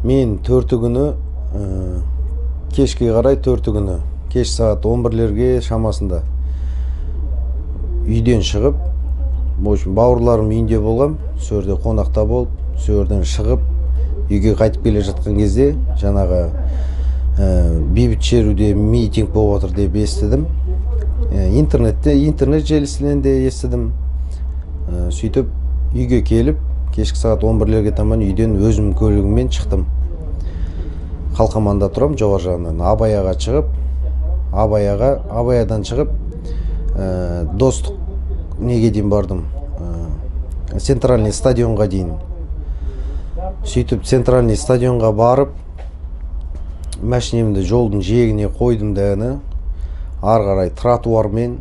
Мен төрті күні кешке қарай төрті күні кеш сағат 11-лерге шамасында үйден шығып, бауырларым үйінде болғам, сөрде қонақта болып, сөрден шығып, үйге қайтып келе жатқан кезде жаңағы бейбіт шеруде митинг болып отыр деп естідім. Интернет желісінен де естідім. Сөйтіп үйге келіп, кешкі сағат 11-лерге таман үйден өзім көлігіммен шықтым. Қалқаманда тұрам, жоғар жағынан Абаяға шығып, Абаядан шығып, Достық неге дейін бардым, Центральный стадионға дейін. Сөйтіп Центральный стадионға барып, машинемді жолдың жиегіне қойдым дәні, ары қарай тротуармен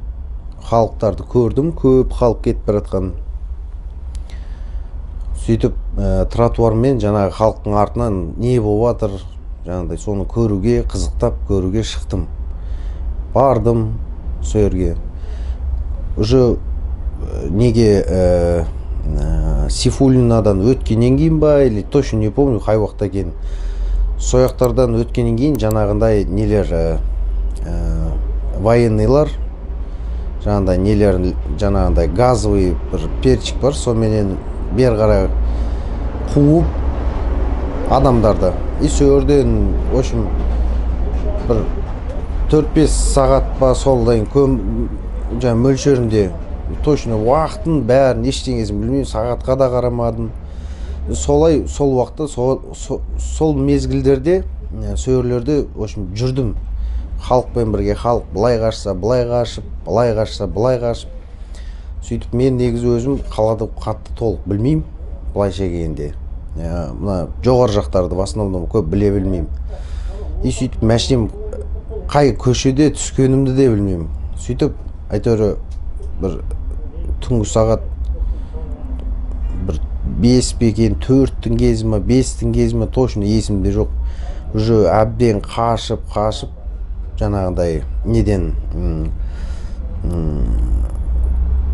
халықтарды көрдім, көп халық кетіп бара жатқан. Сөйтіп тротуармен жаңағы халықтың артынан не болып жатыр, жаңағыдай соны көруге, қызықтап көруге шықтым. Бардым сөрге. Уже неге Сейфуллинадан өткеннен кейін ба, или точно не помню, қай уақытта екен. Сояқтардан өткеннен кейін жаңағындай нелер, военныйлар, жаңағындай нелер, жаңағындай газовый бір перчик бар, соменен бер қарай қуып адамдарды. И сөрден, в общем, бір 4-5 сағат па солдайын жаңа мөлшерінде, точно уақытын бәрін ештеңесін білмеймін, сағатқа да қарамадым. Солай, сол уақытта, сол мезгілдерде, сөрлерде, в общем, жүрдім. Халықпен бірге, халық былай қашса, былай қашып, былай қашса, былай қашып. Сөйтіп, мен негізі өзім қалады қатты толық білмеймін, былайша келгенде. Мына жоғар жақтарды в основном көп біле білмеймін. И сөйтіп, мәшінем қай көшеде түскенімді де білмеймін. Сөйтіп, әйтеуір бір түнгі сағат бір 5 пекен, 4-тің кезі ма, 5-тің кезі ма, точно есімде жоқ. Уже әбден қашып, жаңағындай неден,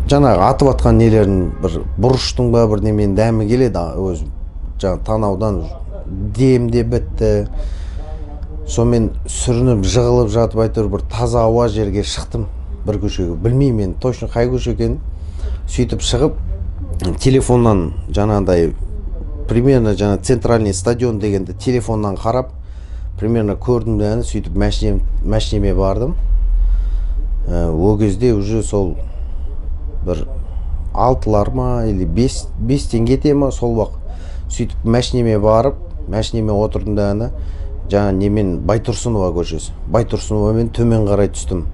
жаңағы атып атқан нелерін бір бұрыштың ба бір немен дәмі келеді өзім. Жаңағы танаудан демде бітті. Сонымен сүрініп, жығылып жатып әйтеуір бір таза ауа жерге шықтым. Бір көшеге, білмеймін мен точно қай көше екенін. Сөйтіп шығып, телефоннан жаңағындай примерно жаңа Центральный стадион дегенде телефоннан қарап, примерно көрдім дәні, сөйтіп машинеме бардым. О кезде уже сол бір 6-лар ма или 5-тен кете ма сол уақыт. Сөйтіп машинеме барып, машинеме отырдым дәні, жаңа немен Байтұрсынова көшесі. Байтұрсыновамен төмен қарай түстім.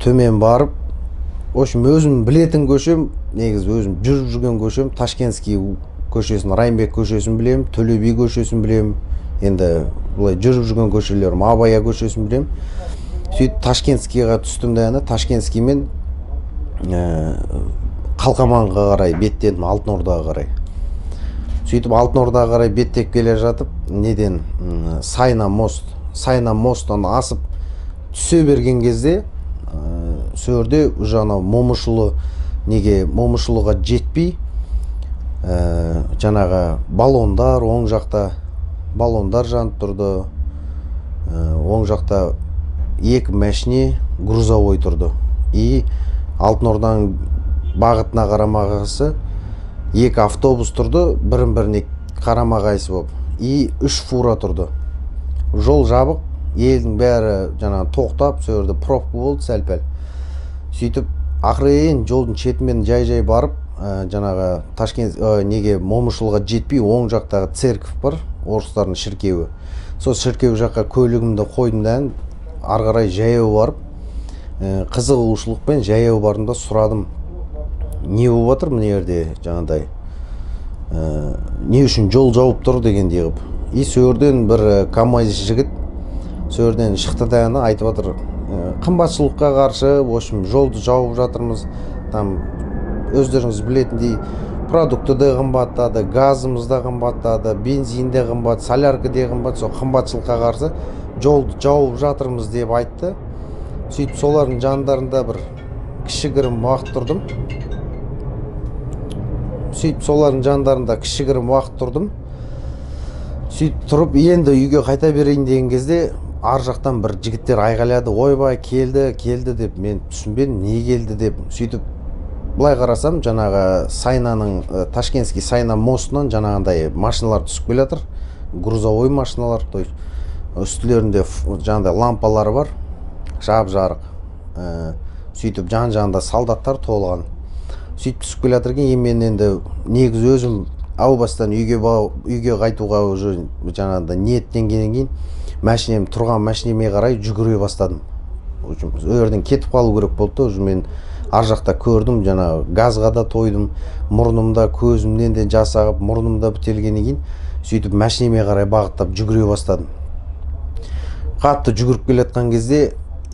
Төмен барып, в общем, өзім білетін көшем, негізі өзім жүріп жүрген көшем, Ташкентский көшесін, Райымбек көшесін білем, Төле би көшесін білем. Енді бұлай жүріп жүрген көшелерім, Абая көшесін білем. Сөйтіп Ташкентскийға түстім дәні, Ташкентскиймен Қалқаманға қарай беттедім, Алтын Ордаға қарай. Сөйтіп Алтын Ордаға қарай беттеп келе жатып, неден Сайна мосттан асып түсе берген кезде, сөрде жаңа Момышұлы, неге Момышұлыға жетпей, жаңағы баллондар, оң жақта баллондар жанып тұрды. Оң жақта 2 мәшіне грузовой тұрды. И Алтын Орданың бағытына қарамағысы 2 автобус тұрды, бірін-біріне қарама-қайсы болып. И 3 фура тұрды. Жол жабық, елдің бәрі жаңағы тоқтап, сөрде пробка болды сәл-пәл. Сөйтіп, ақырын жолдың шетімен жай-жай барып, жаңағы неге Момышұлыға жетпей, оң жақтағы церковь бар, орыстардың шіркеуі. Сол шіркеу жаққа көлігімді қойдым дән, ары қарай жаяу барып, қызығушылықпен жаяу барымда сұрадым. Не болып жатыр мына жерде жаңағыдай, не үшін жол жауып тұр дегендей қылып. И сөрден бір КамАЗ жігіт сөрден шықты дәні айтып жатыр, қымбатшылыққа қарсы, в общем, жолды жауып жатырмыз. Там өздеріңіз білетіндей, продукты да қымбаттады, газымыз да қымбаттады, бензин де қымбат, солярка де қымбат, сол қымбатшылыққа қарсы жолды жауып жатырмыз деп айтты. Сөйтіп солардың жандарында бір кішігірім уақыт тұрдым. Сөйтіп солардың жандарында кішігірім уақыт тұрдым. Сөйтіп тұрып енді үйге қайта берейін деген кезде ар жақтан бір жігіттер айғайлады, ойбай келді деп. Мен түсінбедім не келді деп. Сөйтіп былай қарасам жаңағы Сайнаның Ташкентский Сайна мостынан жаңағындай машиналар түсіп келе жатыр, грузовой машиналар, то есть үстілерінде жаңағыдай лампалары бар, жап-жарық. Сөйтіп жан-жағында солдаттар толған. Сөйтіп түсіп келе жатыр екен. Мен енді негізі өзім ау бастан үйге қайтуға уже жаңағыдай ниеттенгеннен кейін машинем тұрған машинеме қарай жүгіре бастадым. Ол жерден кетіп қалу керек болды. Уже мен ар жақта көрдім, жаңағы газға да тойдым, мұрнымда көзімнен де жас ағып, мұрнымда бітелгеннен кейін сөйтіп машинеме қарай бағыттап жүгіре бастадым. Қатты жүгіріп келе жатқан кезде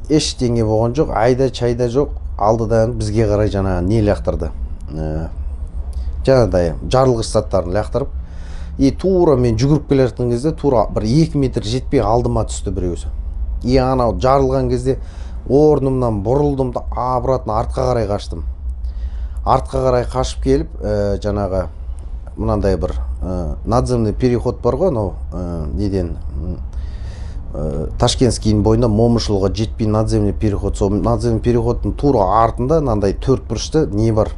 ештеңе болған жоқ, айда чайда жоқ. Алдыдан бізге қарай жаңағы не лақтырды, жаңағыдай жарылғыш заттарын лақтырып, тура мен жүгіріп келе жатқан кезде тура бір 2 метр жетпей алдыма түсті біреусі. Анау жарылған кезде орнымнан бұрылдым да обратно артқа қарай қаштым. Артқа қарай қашып келіп, жаңағы мынандай бір надземный переход бар ғой, анау неден Ташкентскийдің бойында Момышұлға жетпей надземный переход. Сол надземный переходтың тура артында мынандай 4 бұрышты не бар?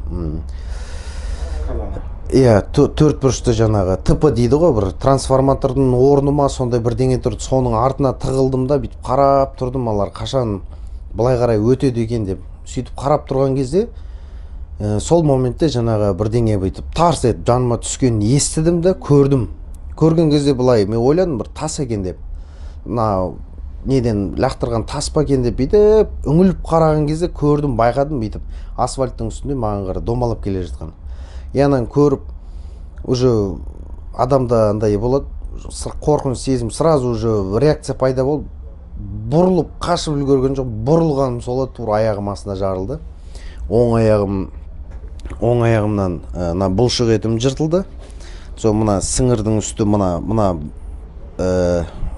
Төрт бұрышты жаңағы ТП дейді ғой, бір трансформатордың орны ма сондай бірдеңе тұрды. Соның артына тығылдым да бүйтіп қарап тұрдым, алар қашан былай қарай өтеді екен деп. Сөйтіп қарап тұрған кезде сол моментте жаңағы бірдеңе бүйтіп тарс етіп жаныма түскенін естідім да көрдім. Көрген кезде былай мен ойладым, бір тас екен деп. Мына неден лақтырған тас па екен деп бүйтіп үңіліп қараған кезде көрдім, байқадым, бүйтіп асфальттың үстінде маған қарай домалап келе жатқан. Янан көріп, уже адамда андай болады, қорқыныш сезім, сразу уже реакция пайда болды. Бұрылып қашып үлгерген жоқ, бұрылғаным солай тура аяғым астына жарылды. Оң аяғымнан бұлшық етім жыртылды. Сол мына сіңірдің үсті мына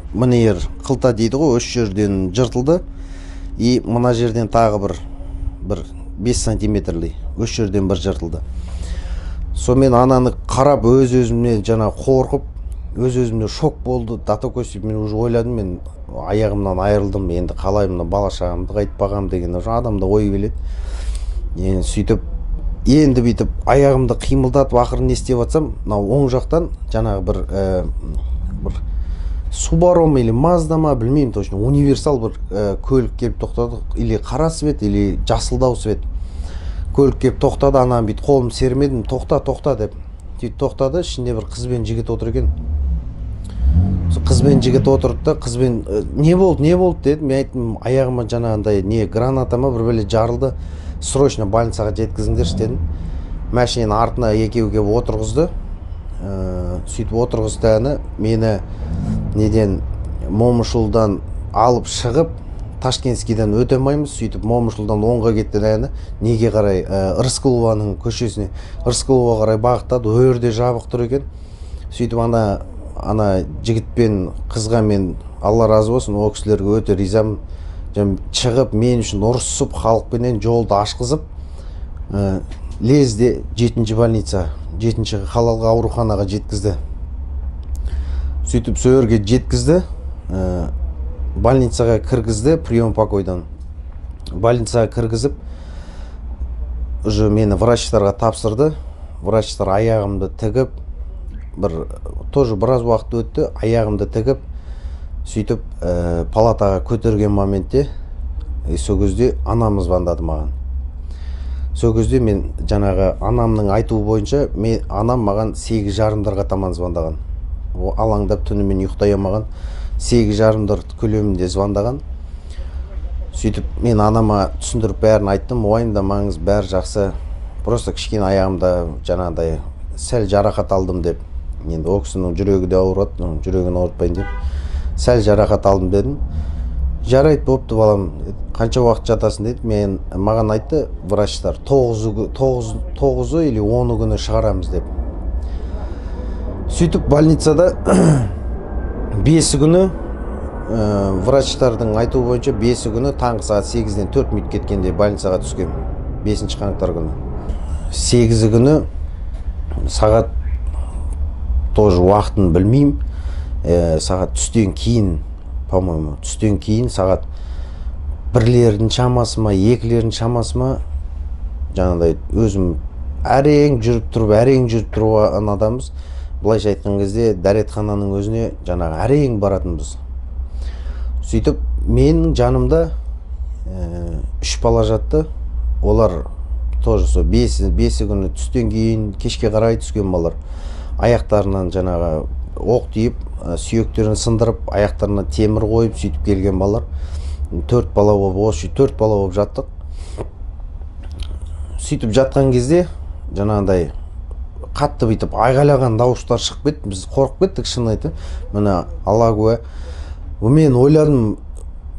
мінер қылта дейді ғой, өш жерден жыртылды. И мына жерден тағы бір 5 сантиметрлей өш жерден бір жыртылды. Сонымен ананы қарап өз-өзімнен жаңа қорқып, өз-өзімде шок болды. Да такой сөйтіп мен уже ойладым, мен аяғымнан айырылдым, енді қалай мына бала шағамды қайтып бағам деген адамда ой келеді. Енді сөйтіп енді бүйтіп аяғымды қимылдатып ақырын не істеп жатсам, мынау оң жақтан жаңағы бір Subaru или Mazda ма білмеймін точно, универсал бір көлік келіп тоқтады, или қара свет, или жасылдау свет. Көлік келіп тоқтады, анам бүйтіп қолым сермедім, тоқта деп. Сөйтіп тоқтады, ішінде бір қыз бен жігіт отыр екен. Қыз бен жігіт отырды да, қызбен не болды деді. Мен айттым, аяғыма жаңағындай не граната ма бір бәле жарылды, срочно больницаға жеткізіңдерші дедім. Машинаның артына екеуі келіп отырғызды. Сөйтіп отырғызды, мені неден Момышұлдан алып шығып, Ташкентскийден өте алмаймыз. Сөйтіп Момышұлдан оңға кетті дәні, неге қарай Рыскулованың көшесіне, Рыскулова қарай бағыттады, өрде жабық тұр екен. Сөйтіп ана жігітпен қызға мен Алла разы болсын, о кісілерге өте ризамын. Шығып мен үшін ұрысып, халықпенен жолды ашқызып, лезде 7-ші больница, 7-ші қалалық ауруханаға жеткізді. Сөйтіп сөөрге жеткізді, больницаға кіргізді, прием покойдан. Больницаға кіргізіп, уже мені врачтарға тапсырды. Врачтар аяғымды тігіп, тоже біраз уақыт өтті, аяғымды тігіп, сөйтіп палатаға көтерген моментте, сол кезде анам звондады маған. Сол кезде мен жаңағы анамның айтуы бойынша, анам маған 8:30-дарға таман звондаған. Алаңдап түнімен ұйықтай алмаған, 8:30 көлемінде звондаған. Сөйтіп мен анама түсіндіріп бәрін айттым, уайымдамаңыз, бәрі жақсы. Просто кішкене аяғымда жаңағыдай сәл жарақат алдым деп. Енді ол кісінің жүрегі де ауырады, жүрегін ауыртпайын деп. Сәл жарақат алдым дедім. Жарайды, бопты балам, қанша уақыт жатасың деді. Маған айтты врачтар 9 или 10 күні шығарамыз деп. Сөйтіп больницада 5 күні врачтардың айтуы бойынша 5 күні таңғы сағат 8-ден 4 минут кеткенде больницаға түскен. 5-ші қаңтар күні. 8 күні сағат тоже уақытын білмеймін. сағат түстен кейін, по-моему, түстен кейін сағат 1-лердің шамасы ма, 2-лердің шамасы ма, жаңағыдай өзім әрең жүріп тұрған адамбыз. Былайша айтқан кезде дәретхананың өзіне жаңағы әрең баратынбыз. Сөйтіп менің жанымда 3 бала жатты. Олар тоже сол 5 күні түстен кейін кешке қарай түскен балалар. Аяқтарынан жаңағы оқ тиіп, сүйектерін сындырып, аяқтарына темір қойып сөйтіп келген балалар. 4 бала болып жаттық. Сөйтіп жатқан кезде жаңағыдай қатты бүйтіп айғайлаған дауыстар шығып кетті. Біз қорқып кеттік, шын айтып. Міне Алла куә. Мен ойладым,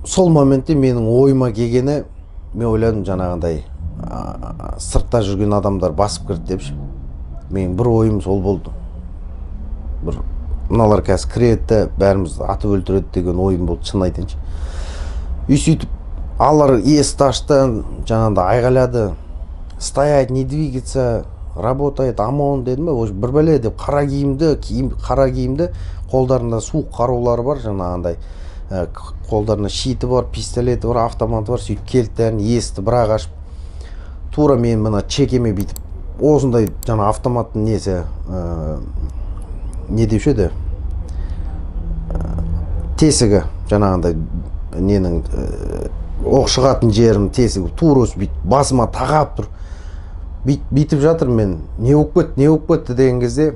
сол моментте менің ойыма келгені, мен ойладым жаңағыдай сыртта жүрген адамдар басып кірді депші. Мен бір ойым сол болды. Бір мыналар қазір кіреді, бәрімізді атып өлтіреді деген ойым болды, шын айтайыншы. Сөйтіп алар есікті ашты, жаңағыдай айғайлады. Стоять, не двигаться, работает ОМОН дедім бе, бір бәле деп қара киімді, қолдарында суық қарулары бар, жаңағындай қолдарында щиті бар, пистолеті бар, автоматы бар. Сөйтіп келді, есікті бірақ ашып, тура мен мына чекеме бүйтіп, осындай жаңа автоматтың несі, не деуші еді, тесігі, жаңағындай ненің оқ шығатын жерім тесігі тура бүйтіп басыма тағап тұр. Бүйтіп жатыр, мен не болып кетті деген кезде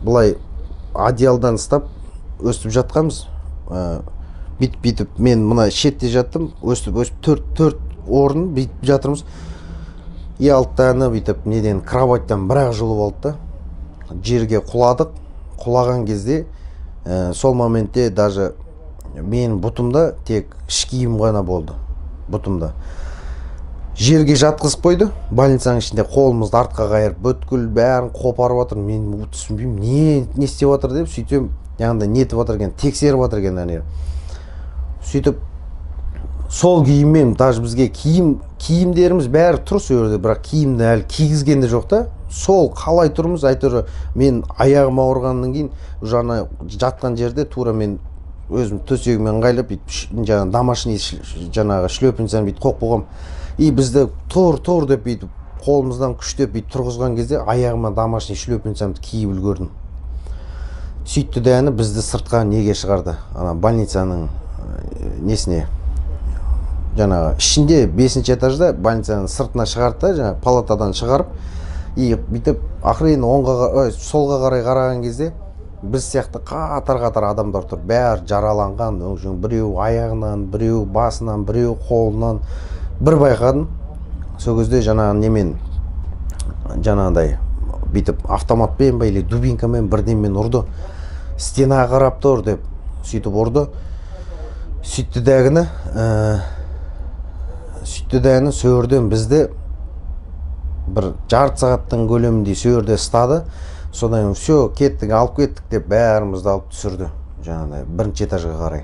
былай одеялдан ұстап өстіп жатқанбыз. Бүйтіп мен мына шетте жаттым, өстіп 4 орын бүйтіп жатырмыз. Алтаны бүйтіп неден кроваттан бірақ жұлып алды да жерге құладық. Құлаған кезде сол моментте даже менің бұтымда тек іш киім ғана болды. Бұтымда жерге жатқызып қойды. Больницаның ішінде қолымызды артқа қайырып, бүткіл бәрін қопарып жатыр. Мен түсінбеймін, не істеп жатыр деп, сөйтем, яғында нетіп жатыр екен, тексеріп жатыр екен әне. Сөйтіп сол киіммен, даже бізге киімдеріміз бәрі тұр сол жерде, бірақ киімді әлі кигізген де жоқ та. Сол қалай тұрмыз, әйтеуір мен аяғым ауырғаннан кейін жаңа жатқан жерде тура мен өзім төсегімен ыңғайлап жаңағы домашний жаңағы шлепінсен бүйтіп қоқ болғам. Бізді тұр деп бүйтіп қолымыздан күштеп бүйтіп тұрғызған кезде аяғыма домашний шлепінсемді киіп үлгердім. Сөйтті де бізді сыртқа неге шығарды? Ана больницаның несіне, жаңағы ішінде 5-ші этажда больницаның сыртына шығарды да, жаңағы палатадан шығарып, бүйтіп ақырын солға қарай қараған кезде біз сияқты қатар адамдар тұр. Бәрі жараланған, біреу аяғынан, біреу басынан, біреу қолынан. Бір байқадым, сол кезде жаңағы немен, жаңағыдай бүйтіп автоматпен ба или дубинкамен бірденмен ұрды. Стенаға қарап тұр деп сөйтіп ұрды. Сөйтті дәгіні сөйерден бізді бір жарты сағаттың көлемінде сөйерде ұстады. Содан все, кеттік, алып кеттік деп бәрімізді алып түсірді. Жаңағыдай 1-ші этажға қарай.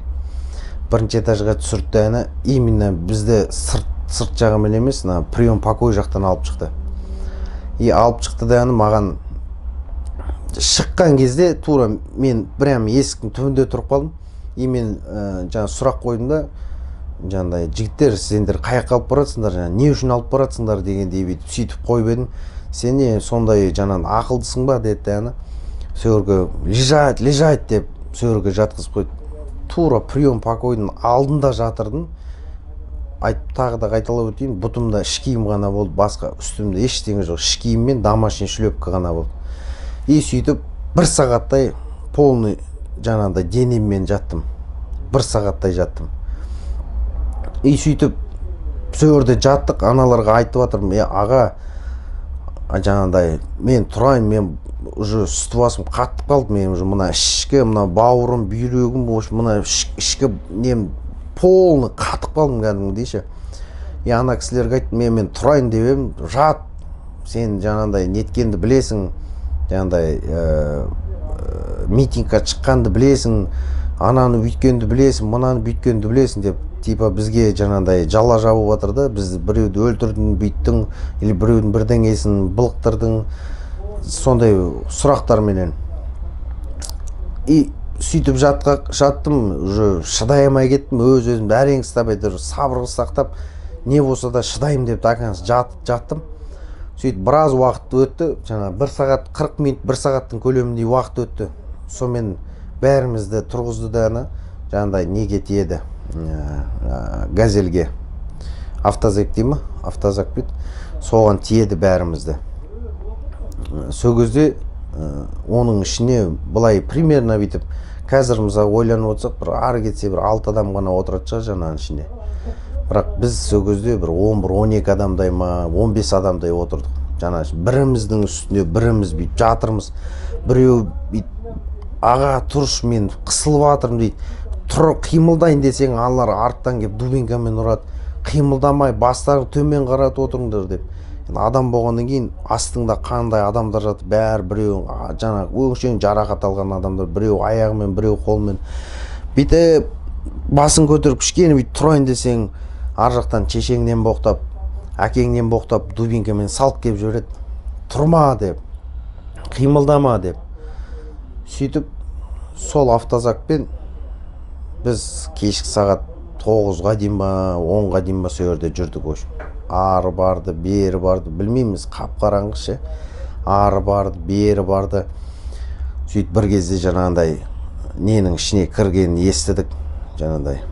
1-ші этажға түсірді дәгіні, именно бізді сырт жағымен емес, прием покой жақтан алып шықты. Алып шықты дәгіні маған шыққан кезде тура мен прям есіктің түбінде тұрып қалдым. Мен жаңа сұрақ қойдым да, жаңағыдай жігіттер, сендер қаяққа алып баратсыңдар, не үшін алып баратсыңдар дегендей бүйтіп сөйтіп қойып едім. Сен не сондай жаңағы ақылдысың ба деді дәгіні. Сөйерге лежать деп сөйерге жатқызып қойды. Тура прием покойдың алдында жатырдым. Тағы да қайталап өтейін, бұтымда іш киім ғана болды, басқа үстімде ештеңе жоқ, іш киім мен домашний шлепка ғана болды. Сөйтіп 1 сағаттай полный жаңағыдай денеммен жаттым. 1 сағаттай жаттым. Сөйтіп сөйерде жаттық, аналарға айтып жатырмын, аға, жаңағыдай мен тұрайын, мен уже сүті басым қатып қалды, мен уже мына ішкі, мына бауырым, бүйрегім, мына ішкі нем полный қатып қалдым кәдімгідейші. Ана кісілерге айттым, мен тұрайын деп едім, жат, сен жаңағыдай неткенді білесің, жаңағыдай митингқа шыққанды білесің, ананы үйткенді білесің, мынаны бүйткенді білесің деп, типа бізге жаңағыдай жала жабып жатыр да, біз біреуді өлтірдің, бүйттің, или біреудің бірдеңесін былықтырдың, сондай сұрақтар менен. сөйтіп жаттым, уже шыдай алмай кеттім, өзімді әрең ұстап әйтеуір сабыр сақтап, не болса да шыдаймын деп жаттым. Сөйтіп біраз уақыт өтті, жаңа 1 сағат 40 минут, 1 сағаттың көлеміндей уақыт өтті. Сонымен бәрімізді тұрғызды да жаңағыдай неге тиеді, газельге, автозак дей ма, автозак бит, соған тиеді бәрімізді. Сол кезде оның ішіне былай примерно бүйтіп, қазір мысалы ойланып отырсақ, бір ары кетсе бір 6 адам ғана отырады шығар жаңаның ішінде. Бірақ біз сол кезде бір 11-12 адамдай ма, 15 адамдай отырдық. Жаңа біріміздің үстіне біріміз бүйтіп жатырмыз. Біреу аға тұрш, мен қысылып жатырмын дейді. Тұр, қимылдайын десең, алар арттан келіп дубинкамен ұрады. Қимылдамай, бастарын төмен қаратып отырыңдар деп. Адам болғаннан кейін астыңда қандай адамдар жатыр, бәрі біреу жаңа өңшең жарақат алған адамдар, біреу аяғымен, біреу қолмен. Бүйтіп басын көтеріп кішкене бүйтіп тұрайын десең, ар жақтан шешеңнен боқтап, әкеңнен боқтап дубинкамен салып келіп жібереді. Тұрма деп, қимылдама деп. Сөйтіп сол автозакпен біз кешкі сағат 9-ға дейін ба, 10-ға дейін ба сол жерде жүрдік. Ары барды, бері барды, білмейміз, қап-қараңғы ше. Ары барды, бері барды. Сөйтіп бір кезде жаңағындай ненің ішіне кіргенін естідік. Жаңағындай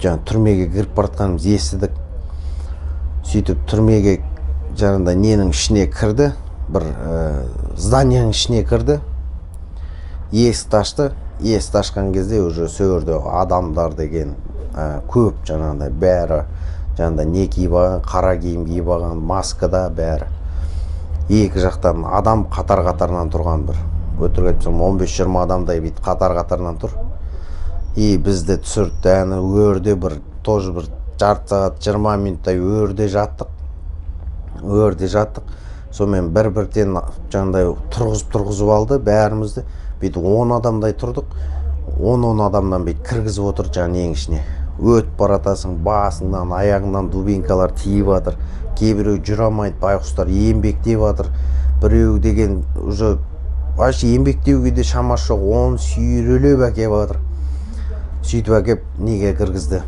түрмеге кіріп баратқанымыз естідік. Сөйтіп түрмеге жаңағындай ненің ішіне кірді, бір зданияның ішіне кірді. Есікті ашты. Есікті ашқан кезде уже сол жерде адамдар деген көп, жаңағындай бәрі. Жаңағыдай не киіп алған, қара киім киіп алған, маскада бәрі. Екі жақтан адам қатар-қатарынан тұрған, бір өтірік айтсам 15-20 адамдай бүйтіп қатар-қатарынан тұр. Бізді түсірді, өрде бір тоже бір жарты сағат 20 минуттай өрде жаттық. Сонымен бір-бірден жаңағыдай тұрғызып алды бәрімізді. Бүйтіп 10 адамдай тұрдық. 10 адамнан бүйтіп кіргізіп отыр жаңағы ішіне. Өтіп баратасың, басыңнан, аяғыңнан дубинкалар тиіп жатыр. Кейбіреу жүре алмайды, байқұстар еңбектеп жатыр. Біреу деген уже вообще еңбектеуге де шамасы жоқ, оны сүйрелеп әкеп жатыр. Сөйтіп әкеп неге кіргізді?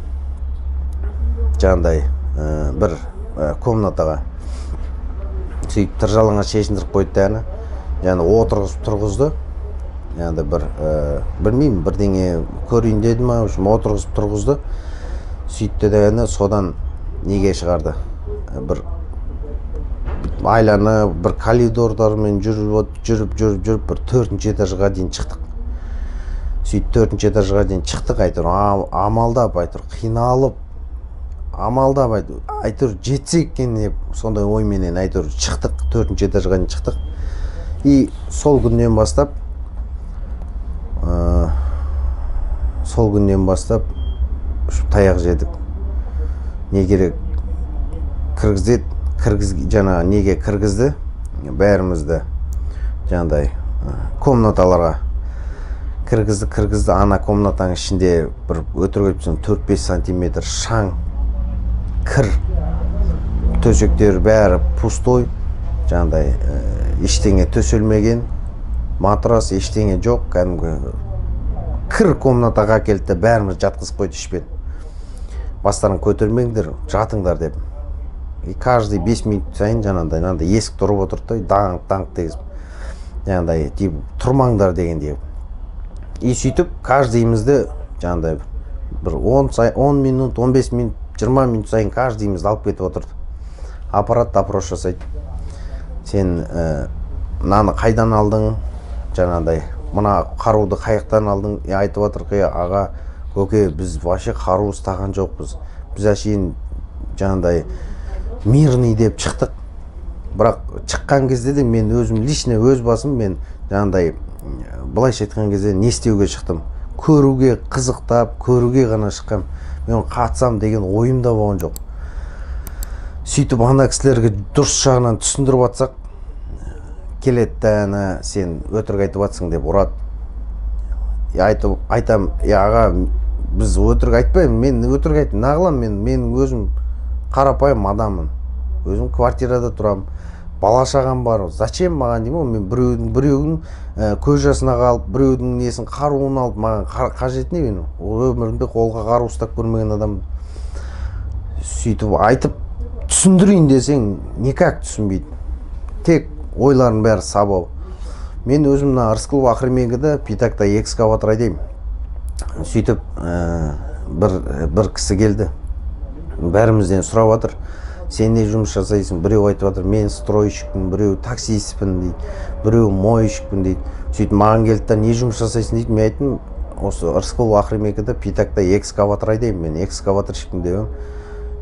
Жаңағыдай бір комнатаға. Сөйтіп тыржалаңа шешіндіріп қойды дәні. Жаңа отырғызып-тұрғызды. Жаңағыдай бір білмеймін, бірдеңе көрейін деді ма, отырғызып тұрғызды. Сөйтті дәні содан неге шығарды? Бір айланы бір коридордармен жүріп бір 4-ші этажға дейін шықтық. Сөйтіп 4-ші этажға дейін шықтық, әйтеуір амалдап, әйтеуір қиналып, амалдап, әйтеуір жетсек екен деп сондай ойменен әйтеуір шықтық, 4-ші этажға дейін шықтық. И сол күннен таяқ жедік. Не керек? Жаңа неге кіргізді? Бәрімізді жаңағыдай комнаталарға кіргізді. Ана комнатаның ішінде бір өтірік айтсам 4-5 сантиметр шаң, кір, төсектер бәрі пустой. Жаңағыдай ештеңе төселмеген, матрас ештеңе жоқ, кәдімгі кір комнатаға келді, бәріміз жатқызып қойды ішпен. Бастарын көтермеңдер, жатыңдар деп. Каждый 5 минут сайын жаңағыдай есік тұрып отырды, даңқ дегізіп. Жаңағыдай тұрмаңдар деген деп. И сөйтіп каждыйымызды жаңағыдай бір 10 минут, 15 минут, 20 минут сайын каждыйымызды алып кетіп отырды. Аппарат допрос жасайды. Сен мынаны қайдан алдың? Жаңағыдай мына қаруды қаяқтан алдың? Айтып отыр, аға, көке, біз вообще қару ұстаған жоқпыз. Біз әшейін жаңағыдай мирный деп шықтық. Бірақ шыққан кезде де мен өзім лично өз басым, мен жаңағыдай былайша айтқан кезде не істеуге шықтым? Көруге, қызықтап, көруге ғана шыққам. Мен қатысам деген ойымда болған жоқ. Сөйтіп ана кісілерге дұрыс жағынан түсіндіріп атсақ, келеді дәні, сен өтірік айтып атсың деп ұрады. Айтам, аға, біз өтірік айтпаймын, мен өтірік айтым, нағылам, мен өзім қарапайым адаммын. Өзім квартирада тұрам, бала шағам бар, зачем маған деймін, мен біреудің көз жасына қалып, біреудің несін қаруын алып, маған қажет не менің? Өмірімде қолға қару ұстап көрмеген адам. Сөйтіп айтып түсіндірейін десең, никак түсінбейді. Тек ойларын бәрі сабау. Мен өзім мына Рысқұлов Ахремегіде Питакта экскаватор айдаймын. Сөйтіп бір кісі келді. Бәрімізден сұрап жатыр. Сен не жұмыс жасайсың? Біреу айтып жатыр, мен стройщикпін, біреу таксистпін дейді, біреу мойщикпін дейді. Сөйтіп маған келді да, не жұмыс жасайсың дейді. Мен айттым, осы Рысқұлов Ахремегіде Питакта экскаватор айдаймын, мен экскаваторщикпін дедім.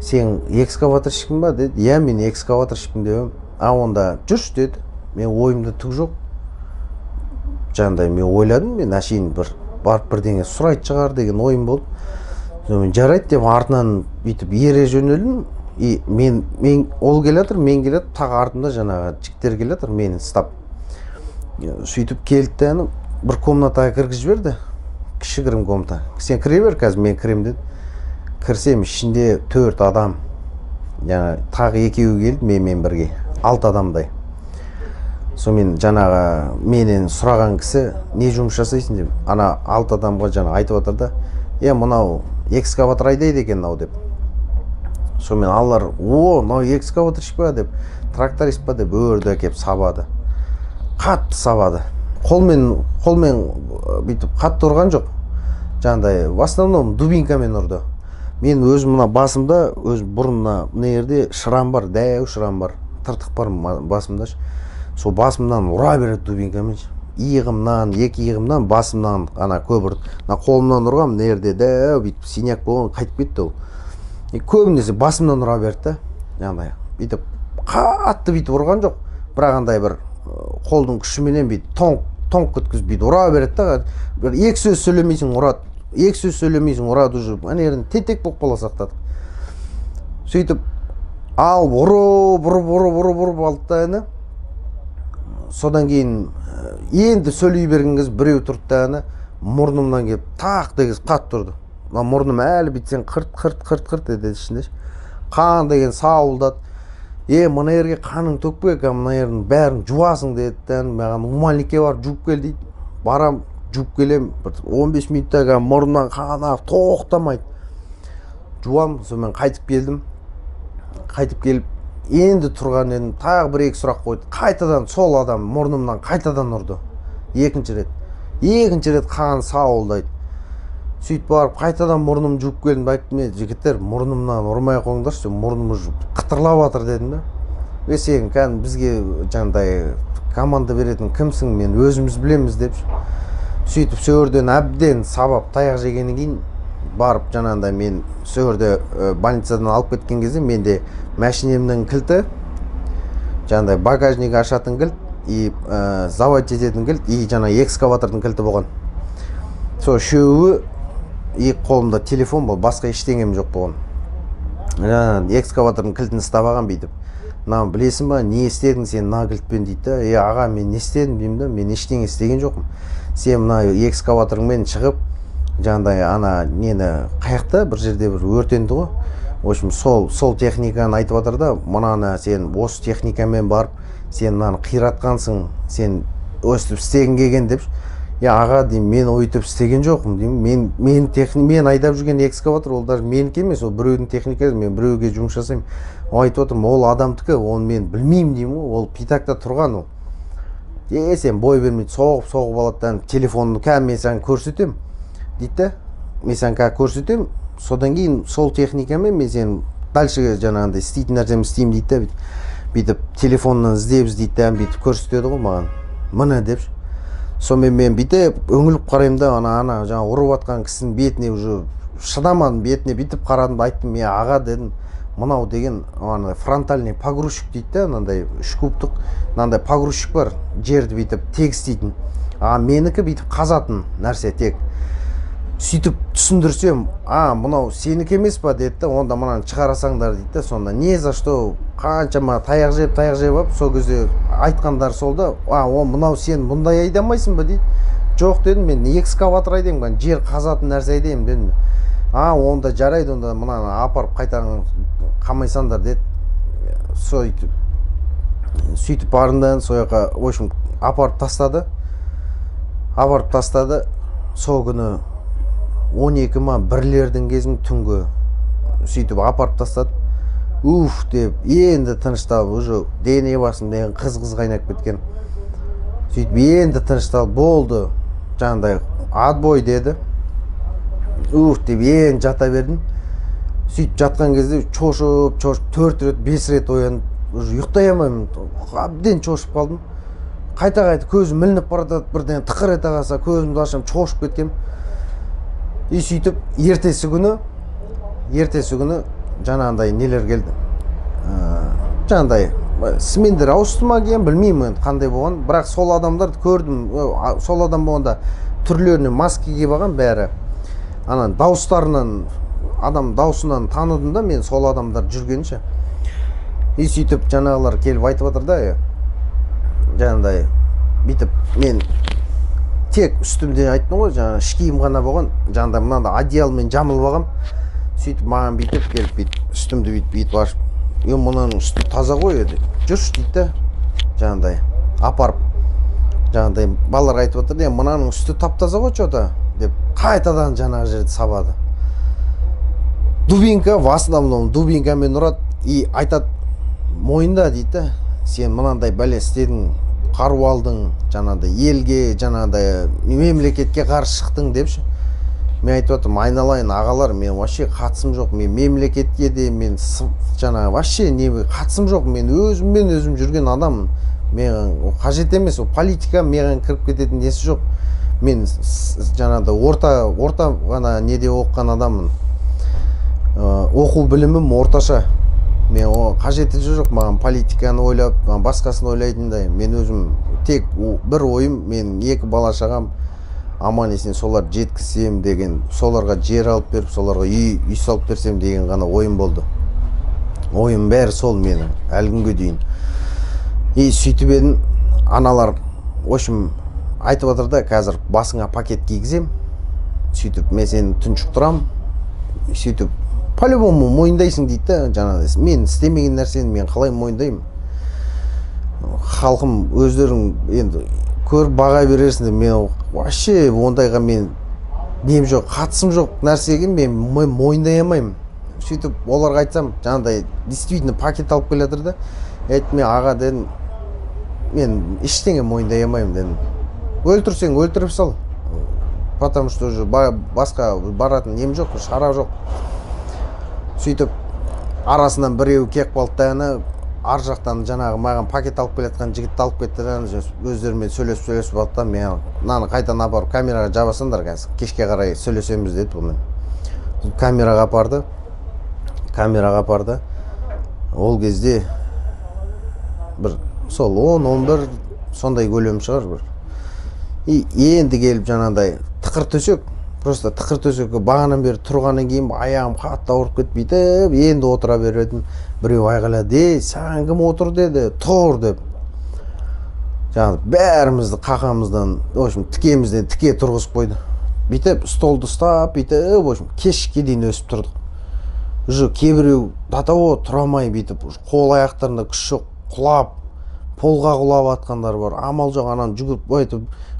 Сен экскаваторщикпін ба деді. Иә, мен экскаваторщикпін дедім. Онда жүрші деді. Мен ойымда түк жоқ. Жаңағыдай мен ойладым, мен әшейін барып бірдеңе сұрайды шығар деген ойым болды. Мен жарайды деп артынан бүйтіп ере жөнелдім. Мен ол келатыр, мен келатыр, тағы артымда жаңағы жігіттер келатыр, мені ұстап. Сөйтіп келді, бір комнатаға кіргізіп жіберді. Кішігірім комната. Сен кіре бер, қазір мен кірем деді. Кірсем, ішінде 4 адам. Тағы екеуі келді менімен бірге. 6 адамдай. Сонымен жаңағы менен сұраған кісі, не жұмыс жасайсың деп. Ана 6 адамға жаңа айтып отыр да, мынау экскаватор айдайды екен ау деп. Сонымен алар, мынау экскаваторщик па деп, тракторист па деп өрді әкеп сабады. Қатты сабады. Қолмен бүйтіп қатты ұрған жоқ. Жаңағыдай, в основном дубинкамен ұрды. Мен өзім мына басымда, өз бұрынна мына жерде шырам бар, дәу шырам бар. Тыртық бар басымда. Сол басымнан ұра береді дубинкамен. Иығымнан, екі иығымнан, басымнан ана көбір. Қолымнан ұрғам, мына жерде дәу бүйтіп синяк болған, қайтып кетті ол. Көбінесе басымнан ұра берді. Жаңағыдай, бүйтіп қатты бүйтіп ұрған жоқ. Бірақ андай бір қолдың күшіменен бүйтіп тоңқ өткізіп бүйтіп ұра береді да. Бір екі сөз сөйлемейсің ұрады. Екі сөз сөйлемейсің ұрады жүріп. Ана жерден тетек болып қала сақтадық. Сөйтіп алып ұрып алды да әні. Содан кейін енді сөйлей берген кез біреу тұрды да әні, мұрнымнан келіп тақ дегіз қатты тұрды. Мұрным әлі бітсең қырт деді ішінде. Қан деген сауылдады. Мына жерге қаның төкпе, мына жердің бәрін жуасың деді да, маған умальникке барып жуып кел дейді. Барам, жуып келем, 15 минутта мұрнымнан қан ағып тоқтамайды. Жуам, сонымен қайтып келдім. Қайтып келіп, енді тұрған едім, тағы бір-екі сұрақ қойды. Қайтадан сол адам мұрнымнан қайтадан ұрды. Екінші рет қан сауылдайды. Сөйтіп барып, қайтадан мұрным жуып келдім. Айттым, жігіттер, мұрнымнан ұрмай қойыңдаршы, мұрнымы қытырлап жатыр дедім да. Сен бізге жаңағыдай команда беретін кімсің, мен өзіміз білеміз деп. Сөйтіп сөөрден әбден сабап таяқ жегеннен кейін барып жаңағыдай мен сөөрде больницадан алып кеткен кезде менде машинемнің кілті, жаңағыдай багажник ашатын кілт, завод ететін кілт, жаңағы экскаватордың кілті болған. Сол үшеуі екі қолымда телефон бол, басқа ештеңем жоқ болған. Экскаватордың кілтін ұстап алған бүйтіп. Білесің ба, не істедің сен мына кілтпен дейді. Аға, мен не істедім деймін да, мен ештеңе істеген жоқпын. Сен мына экскаваторыңмен шығып, жаңағыдай ана нені қаяқта бір жерде бір өртенді ғой. В общем, сол техниканы айтып жатыр да, мынаны сен осы техникамен барып, сен мынаны қиратқансың, сен өстіп істеген келген деп. Аға деймін, мен өйтіп істеген жоқпын деймін. Мен айдап жүрген экскаватор, ол даже менікі емес, ол біреудің техникасы, мен біреуге жұмыс жасаймын. Айтып отырмын, ол адамдікі, оны мен білмеймін деймін, ол Питакта тұрған ол. Сен бой бермейді, соғып алады, телефонды мен саған көрсетем дейді. Мен саған көрсетем, содан кейін сол техникамен мен сен дальше жаңағындай істейтін нәрсемді істеймін дейді. Бүйтіп телефоннан іздеп бүйтіп көрсетеді ғой маған. Мына деп. Сонымен мен бүйтіп өңіліп қараймын да, ана жаңа ұрып атқан кісінің бетіне уже шыдамадым, бетіне бүйтіп қарадым, айттым, аға дедім, мынау деген фронтальный погрузчик дейді да, мынандай 3 кубтық мынандай погрузчик бар, жерді бүйтіп тегістейтін. Менікі бүйтіп қазатын нәрсе тек. Сөйтіп түсіндірсем, мынау сенікі емес па деді, онда мынаны шығарасаңдар дейді. Сонда не за что қаншама таяқ жеп ап, сол кезде айтқандар сол да, мынау сен мұндай айдамайсың ба дейді. Жоқ дедім, мен экскаватор айдаймын, жер қазатын нәрсе айдаймын дедім. Онда жарайды, онда мынаны апарып қайтадан қамайсаңдар деді. Сөйтіп Сөйтіп барындан сояққа в общем апарып тастады. Сол күні 12 ма 1-лердің кезін түнгі сөйтіп апарып тастады. Уф деп енді тынышталып, уже дене басым деген қыз қайнап кеткен. Сөйтіп енді тынышталып, болды жаңағыдай отбой деді. Уф деп енді жата бердім. Сөйтіп жатқан кезде чошып 4 рет 5 рет оянып, уже ұйықтай алмаймын. Әбден чошып қалдым. Қайта көзім ілініп барады, бірден тықыр ете қалса көзімді ашам, чошып кеткем. И сөйтіп ертесі күні жаңағындай нелер келді. Жаңағындай смендер ауысты ма екен, білмеймін қандай болған, бірақ сол адамдарды көрдім. Сол адам болғанда түрлеріне маска киіп алған бәрі. Ана дауыстарынан, адам даусынан таныдым да мен сол адамдар жүргенше. И сөйтіп жаңағылар келіп айтып отыр да, жаңағындай бүйтіп мен тек үстімде айттым ғой, жаңа іш киім ғана болған, жаңағыдай мынандай одеялмен жамылып алғам. Сөйтіп маған бүйтіп келіп бүйтіп үстімді бүйтіп ашып, мынаның үсті таза ғой еді. Жүрші дейді да, жаңағыдай апарып, жаңағыдай балаларға айтып отыр, мынаның үсті тап-таза ғой что-то деп қайтадан жаңағы жерді сабады. Дубинка, в основном дубинкамен ұрады и айтады, мойында дейді, сен мынандай бәле істедің, қару алдың, жаңағыдай елге, жаңағыдай мемлекетке қарсы шықтың депші. Мен айтып отырмын, айналайын ағалар, мен вообще қатысым жоқ, мен мемлекетке де, мен жаңағы вообще қатысым жоқ, мен өзім жүрген адаммын. Мен қажет емес, ол политика маған кіріп кететін несі жоқ. Мен жаңағыдай орта ғана неде оқыған адаммын. Оқу білімім орташа. Мен қажеті жоқ маған политиканы ойлап, басқасын ойлайтындай. Мен өзім тек бір ойым, мен 2 бала шағам аман есен солар жеткізсем деген, соларға жер алып беріп, соларға үй салып берсем деген ғана ойым болды. Ойым бәрі сол менің әлі күнге дейін. И сөйтіп едім, аналар в общем айтып отыр да, қазір басыңа пакет кигізем, сөйтіп мен сені тұншықтырам, сөйтіп по-любому мойындайсың дейді да, жаңағыдай мен істемеген нәрсені мен қалай мойындаймын. Халқым өздерің енді көріп баға берерсің деп, мен вообще ондайға мен нем жоқ, қатысым жоқ нәрсеге мен мойындай алмаймын. Сөйтіп оларға айтсам, жаңағыдай действительно пакет алып келе жатыр да, мен аға дедім, мен ештеңе мойындай алмаймын дедім. Өлтірсең өлтіріп сал, потому что уже басқа баратын нем жоқ, шара жоқ. Сөйтіп арасынан біреу кеп қалды да, ар жақтан жаңағы маған пакет алып келеткен жігітті алып кетті да, өздерімен сөйлесіп алды да, мен мынаны қайтадан апарып камераға жабасыңдар, кешке қарай сөйлесеміз деді бұмен. Камераға апарды. Ол кезде бір сол 10-11 сондай көлем шығар бір. И енді келіп жаңағыдай тықыр төсек, просто тықыр төсекке бағанан бері тұрғаннан кейін аяғым қатты ауырып кетпейді, енді отыра бередім. Біреу айғайлады, саған кім отыр деді, тұр деп. Жаңағы бәрімізді қақамыздан, в общем, тікемізден тіке тұрғызып қойды. Бүйтіп столды ұстап, бүйтіп, в общем, кешке дейін өсіп тұрдық. Уже кейбіреу датаво тұрамай бүйтіп, қол аяқтарында күш жоқ, құлап, полға құлап атқандар бар. Амал жоқ, анан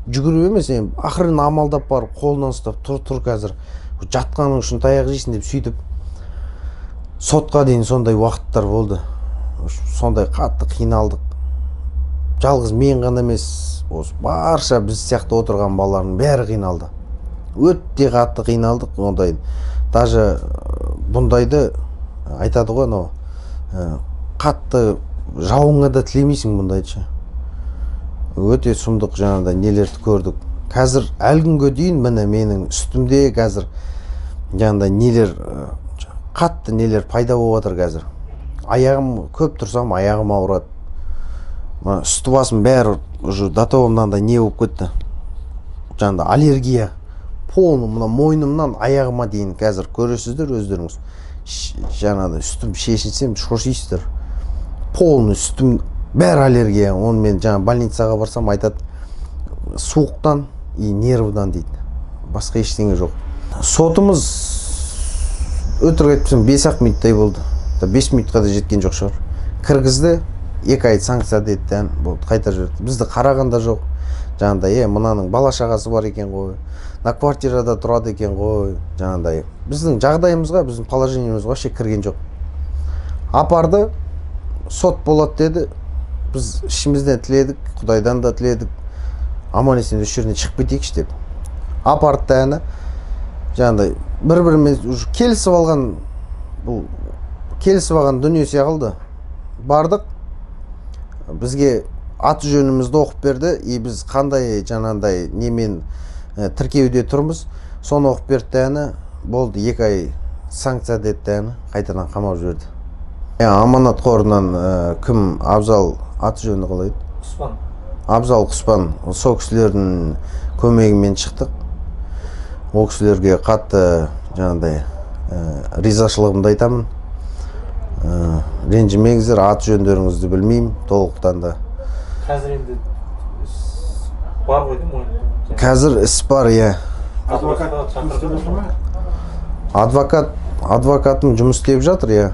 жүгіріп емес, ақырын амалдап барып, қолынан ұстап, тұр қазір. Жатқаның үшін таяқ жейсің деп сөйтіп. Сотқа дейін сондай уақыттар болды. Сондай қатты қиналдық. Жалғыз мен ғана емес, барша біз сияқты отырған балалардың бәрі қиналды. Өтте қатты қиналдық, ондай. Даже бұндайды айтады ғой, қатты жауыңа да тілемейсің бұндайдшы. Өте сұмдық жаңағыдай нелерді көрдік. Қазір әлі күнге дейін міне менің үстімде қазір жаңағыдай нелер, қатты нелер пайда болып жатыр қазір. Аяғым көп тұрсам аяғым ауырады. Үсті басым бәрі уже датовымнан да не болып кетті. Жаңағыдай аллергия. Полный мына мойнымнан аяғыма дейін қазір көресіздер өздеріңіз. Жаңағыдай үстім шешінсем шошисіздер. Полный үстім бәрі аллергия. Оны мен жаңа больницаға барсам айтады, суықтан и нервдан дейді. Басқа ештеңе жоқ. Сотымыз өтірік айтпасам 5-ақ минуттай болды. 5 минутқа да жеткен жоқ шығар. Кіргізді, 2 ай санкция деді, болды, қайта жіберді. Бізді қарағанда жоқ. Жаңағыдай, мынаның бала шағасы бар екен ғой, на квартирада тұрады екен ғой, жаңағыдай. Біздің жағдайымызға, біздің положениемізге вообще кірген жоқ. Апарды, сот болады деді. Біз ішімізден тіледік, Құдайдан да тіледік. Аман-есен осы жерден шығып кетейікші деп. Апарды да әні, жаңағыдай, бір-бірімен келісіп алған, бұл келісіп алған дүние сияқылды. Бардық, бізге аты жөнімізді оқып берді, біз қандай жаңағыдай немен тіркеуде тұрмыз, соны оқып берді әні, болды, 2 ай санкция деді әні, қайтадан қамап жіберді. Аманат қорынан кім? Абзал, аты жөні қалай еді? Құспан. Абзал Құспан, сол кісілердің көмегімен шықтық. Ол кісілерге қатты жаңағыдай ризашылығымды айтамын. Ренжімеңіздер, аты жөндеріңізді білмеймін толықтан да. Қазір енді бар ғой деймін ойында. Қазір іс бар, иә. Адвокатым жұмыс істеп жатыр, иә.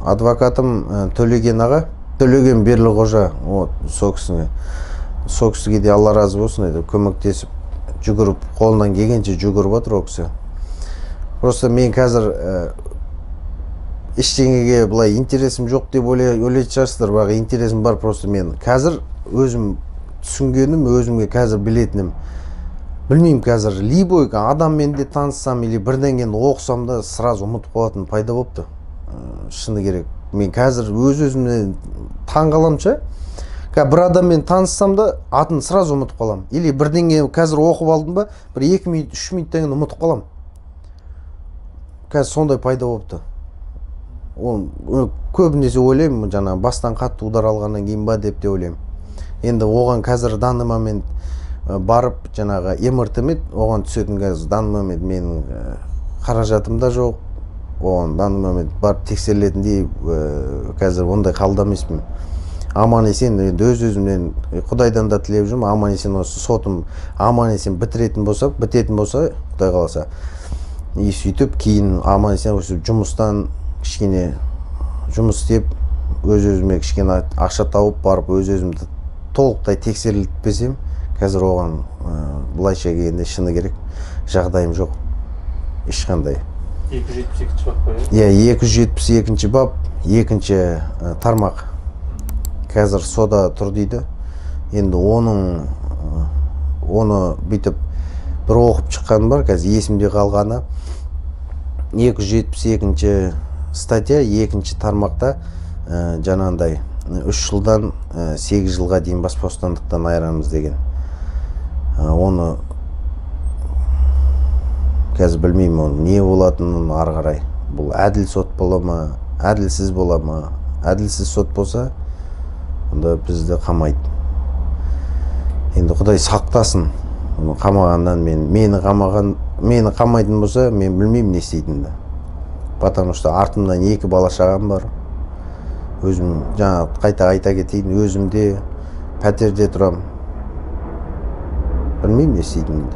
Адвокатым Төлеген аға, Төлеген Берліқожа, сол кісіге де Алла разы болсын, көмектесіп жүгіріп, қолынан келгенше жүгіріп отыр ол кісі. Просто мен қазір ештеңеге былай интересім жоқ деп ойлайтын шығарсыздар, бірақ интересім бар. Просто мен қазір өзім түсінгенім, өзімге қазір білетінім, білмеймін, қазір либо адаммен де таныссам или бірден кейін оқысам да сразу ұмытып қалатын пайда болыпты. Шыны керек, мен қазір өз-өзімнен таң қаламша, бір адаммен таныссам да атын сразу ұмытып қалам. Или бірден кейін қазір оқып алдым ба, бір 2 минут, 3 минуттан кейін ұмытып қалам. Қазір сондай пайда болыпты. Көбінесе ойлаймын, жаңа бастан қатты удар алғаннан кейін ба деп те ойлаймын. Енді оған қазір данный момент барып, жаңағы МРТ-мен оған түсетін қазір данный момент менің қаражатым да жоқ. Оған данный момент барып тексерілетіндей қазір ондай қалда емеспін. Аман-есен, өз-өзімнен Құдайдан да тілеп жүрмін, аман-есен осы сотым аман-есен бітетін болса, Құдай қаласа. И сөйтіп кейін аман-есен осы жұмыстан кішкене жұмыс істеп, өз-өзіме кішкене ақша тауып барып, өз-өзімді толықтай тексерілтпесем, қазір оған былайша келгенде шыны керек жағдайым жоқ. Ешқандай. 272-ші бап қой? Иә, 272-ші бап, 2-ші тармақ. Қазір сода тұр дейді. Енді оны бүйтіп бір оқып шыққан бар, қазір есімде қалғаны. 272-ші статья, 2-ші тармақта жаңағындай 3 жылдан 8 жылға дейін бас бостандықтан айырамыз деген. Оны қазір білмеймін, оны не болатынын ары қарай. Бұл әділ сот бола ма, әділсіз бола ма? Әділсіз сот болса, онда бізді қамайды. Енді Құдай сақтасын. Оны қамағаннан мені қамайтын болса, мен білмеймін не істейтінді. Потому что артымдан 2 бала шағам бар. Өзім жаңа қайта кетейін, өзімде пәтерде тұрам. Білмеймін не істейтінді.